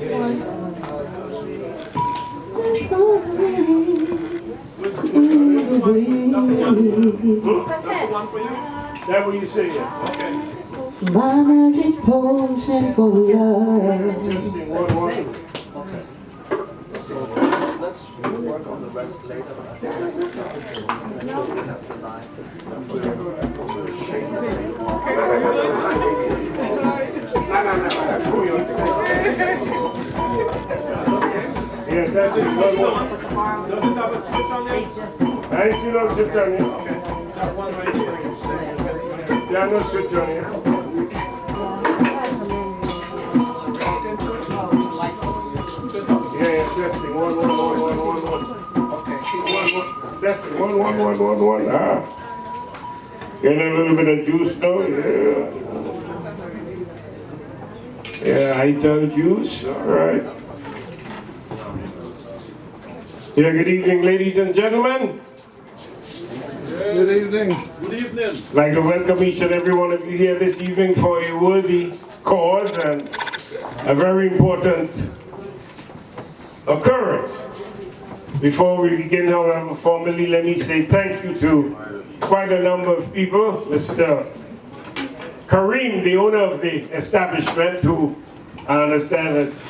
That what you say? Okay. My magic potion for love. Testing, one, okay. So let's work on the rest later. But I think that's enough. Yeah, that's it. Does it have a switch on there? I ain't seen no switch on here. Okay. That one right here. Yeah, no switch on here. Yeah, testing. One. Okay. Testing. One. Ah. Getting a little bit of juice though. Yeah, I tell juice. All right. Yeah, good evening, ladies and gentlemen. Good evening. Good evening. I'd like to welcome each and every one of you here this evening for a worthy cause and a very important occurrence. Before we begin, however, formally, let me say thank you to quite a number of people. Mr. Kareem, the owner of the establishment, who I understand has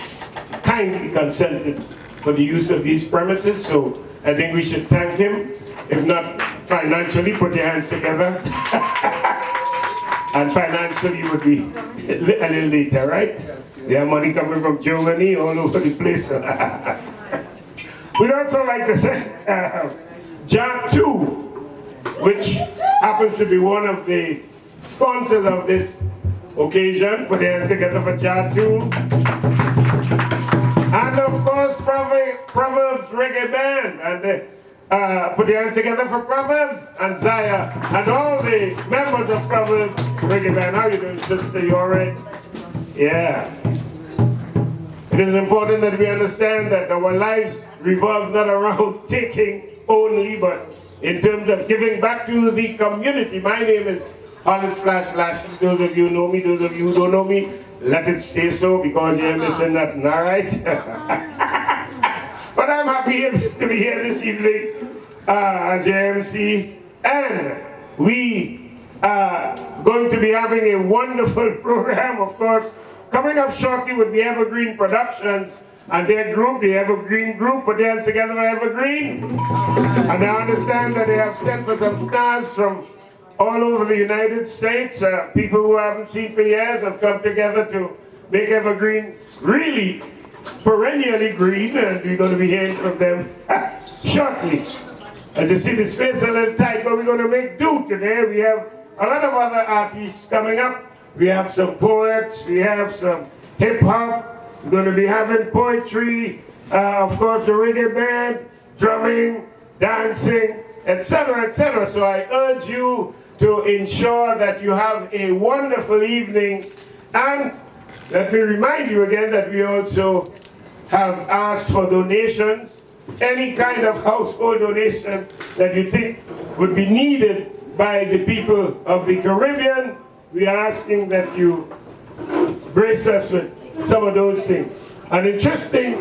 kindly consented for the use of these premises, so I think we should thank him. If not financially, put your hands together. And financially would be a little later, right? They have money coming from Germany all over the place. We'd also like to thank JAR2, which happens to be one of the sponsors of this occasion. Put your hands together for JAR2. And of course, Proverbs Reggae Band. And put your hands together for Proverbs and Zaya and all the members of Proverbs Reggae Band. How you doing, sister? You all right? Yeah. It is important that we understand that our lives revolve not around taking only, but in terms of giving back to the community. My name is Hollis Flash Lashley. Those of you who know me, those of you who don't know me, let it stay so because you're missing nothing, all right? But I'm happy to be here this evening as your MC, and we are going to be having a wonderful program, of course. Coming up shortly with the Evergreen Productions and their group, the Evergreen Group, put their hands together for Evergreen. And I understand that they have sent for some stars from all over the United States. People who I haven't seen for years have come together to make Evergreen really perennially green, and we're going to be hearing from them shortly. As you see, the space is a little tight, but we're going to make do today. We have a lot of other artists coming up. We have some poets, we have some hip-hop, we're going to be having poetry, of course the reggae band, drumming, dancing, etc., etc. So I urge you to ensure that you have a wonderful evening. And let me remind you again that we also have asked for donations, any kind of household donation that you think would be needed by the people of the Caribbean. We are asking that you grace us with some of those things. An interesting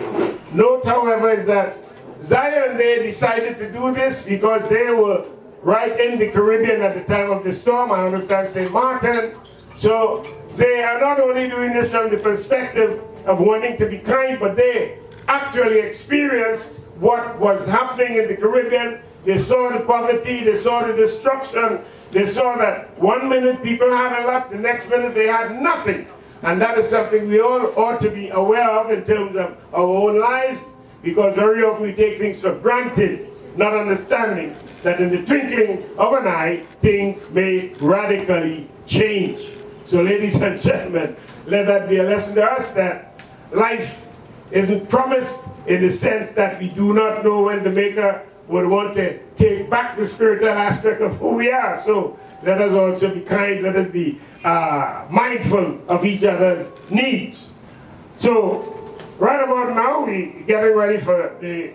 note, however, is that Zion, they decided to do this because they were right in the Caribbean at the time of the storm. I understand St. Martin. So they are not only doing this from the perspective of wanting to be kind, but they actually experienced what was happening in the Caribbean. They saw the poverty, they saw the destruction, they saw that 1 minute people had a lot, the next minute they had nothing. And that is something we all ought to be aware of in terms of our own lives, because very often we take things for granted, not understanding that in the twinkling of an eye, things may radically change. So ladies and gentlemen, let that be a lesson to us that life isn't promised in the sense that we do not know when the Maker would want to take back the spiritual aspect of who we are. So let us also be kind, let us be mindful of each other's needs. So right about now, we're getting ready for the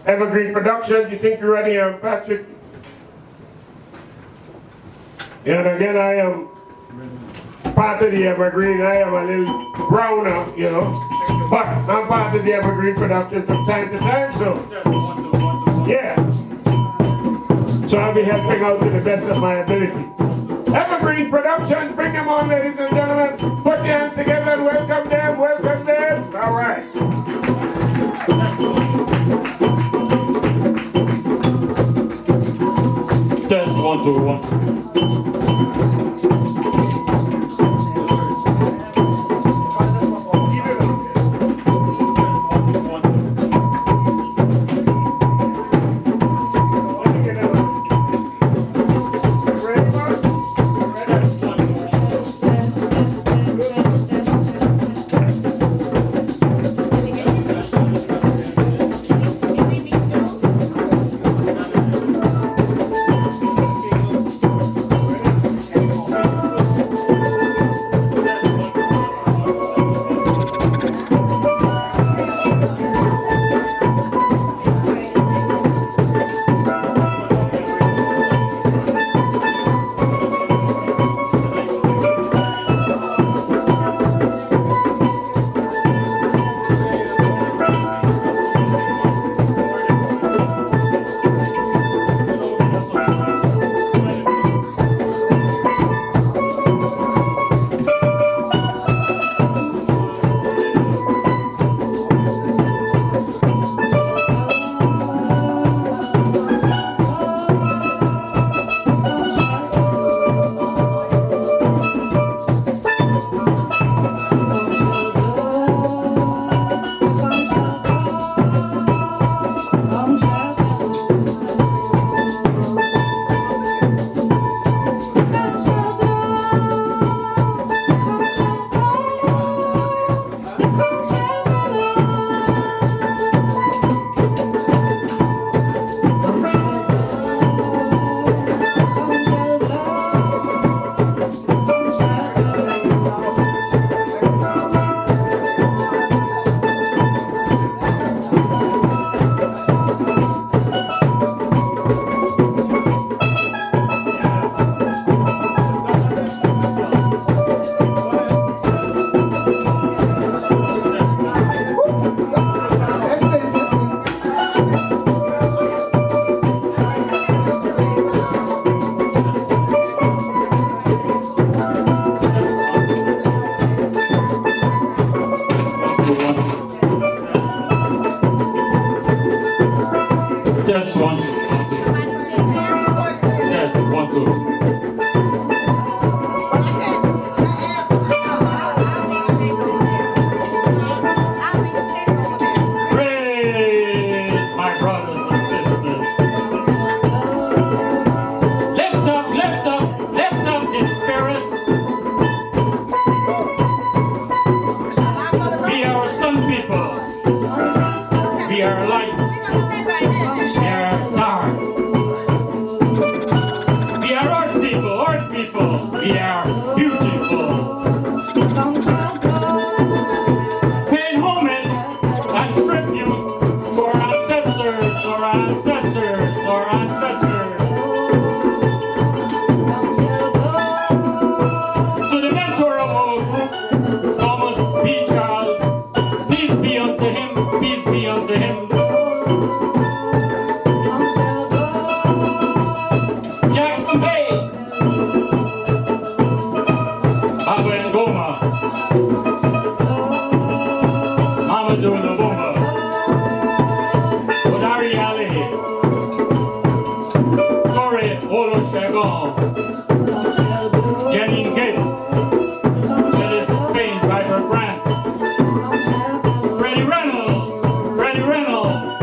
Evergreen Productions. You think you're ready, Patrick? And again, I am part of the Evergreen. I am a little browner, you know. But I'm part of the Evergreen production from time to time, so yeah. So I'll be helping out to the best of my ability. Evergreen Productions, bring them on, ladies and gentlemen. Put your hands together and welcome them, welcome them. All right. Test 1 2 1. Test 1 2. Test 1 2. Praise my brothers and sisters. Lift up, lift up, lift up the spirits. We are sun people. We are light. We are dark. We are earth people. We are beautiful. Paying homage and tribute to our ancestors, our ancestors, our ancestors. To the mentor of our group, Thomas B. Charles, peace be unto him, peace be unto him. Jackson Bay, Baba Ngoma, Mamadou Nabumba, Odari Ali, Torre Olusegun, Jenny Gates, Phyllis Spain, Piper Grant, Freddie Reynolds,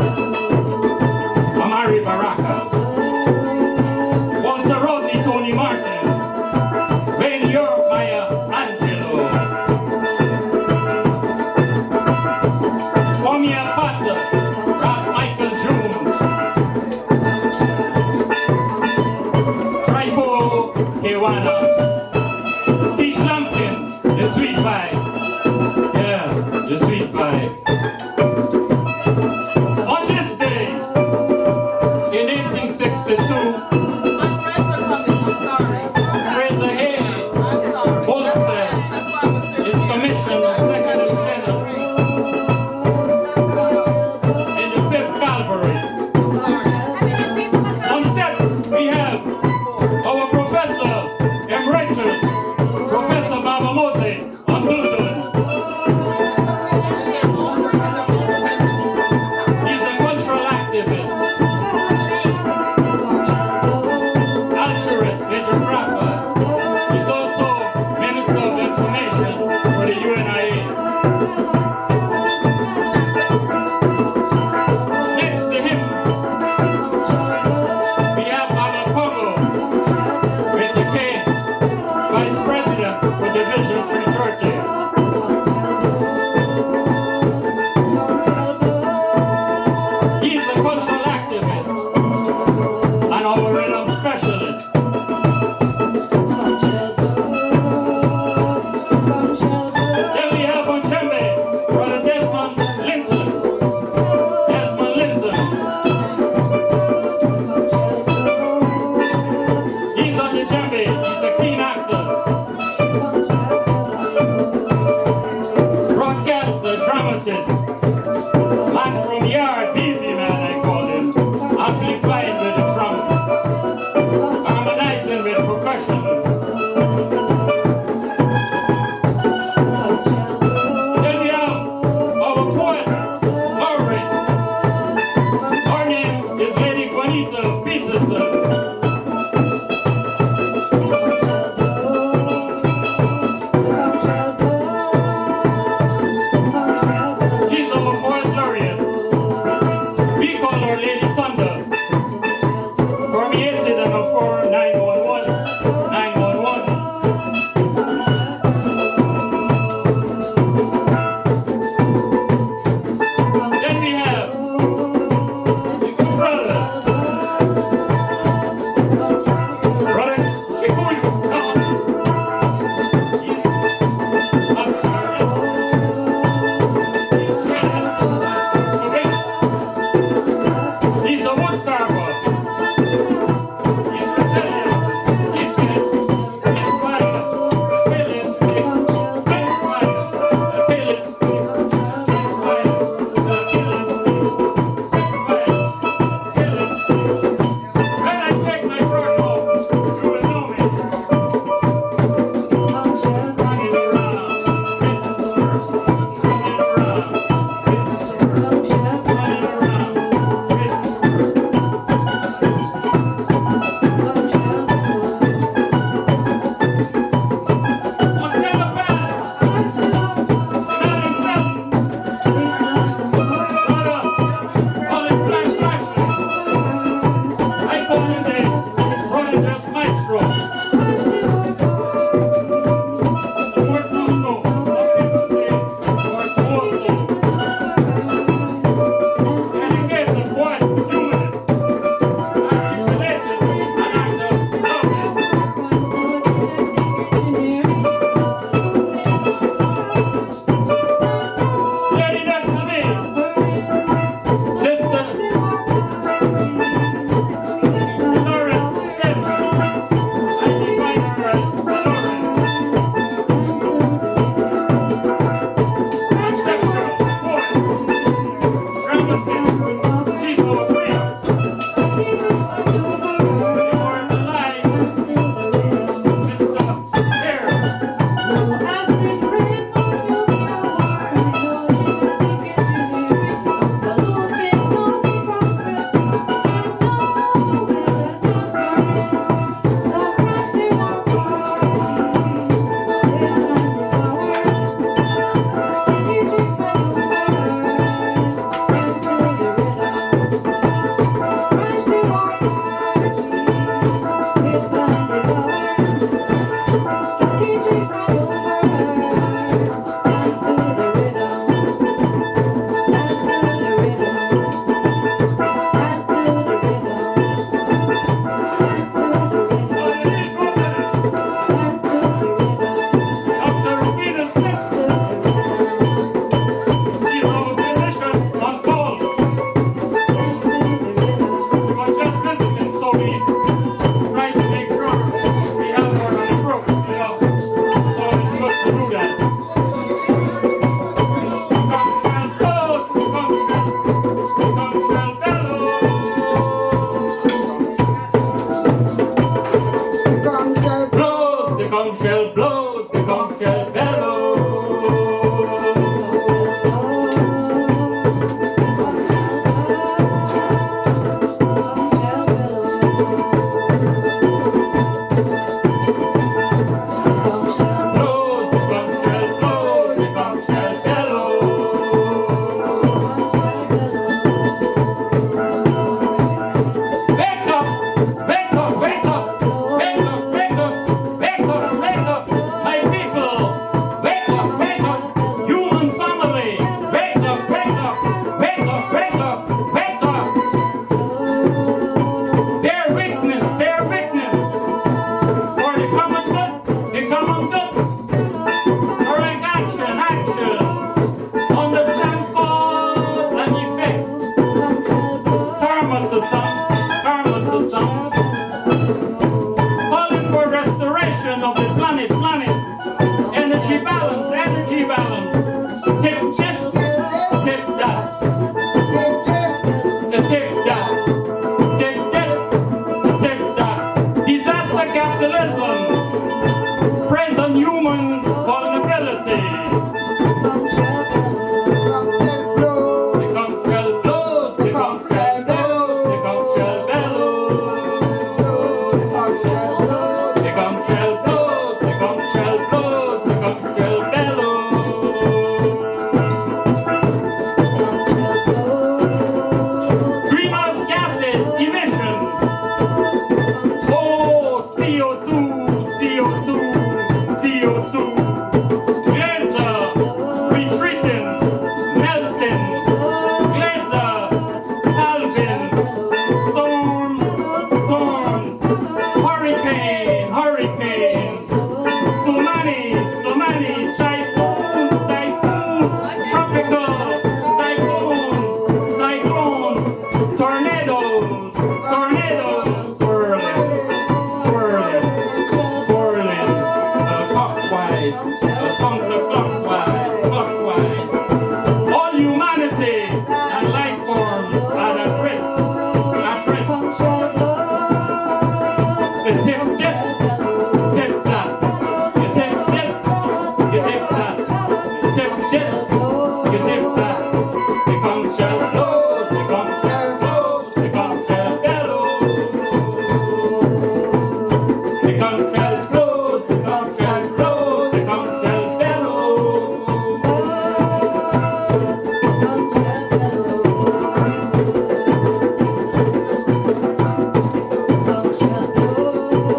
Amari Baraka, Walter Rodney, Tony Martin, Ben York, Maya Angelo, Kwame Apata, Ross Michael June, Trico Kewana, Pete Lampkin, the sweet vibes. Yeah, the sweet vibes. On this day, in 1862, Fraser Haley, Bullet love.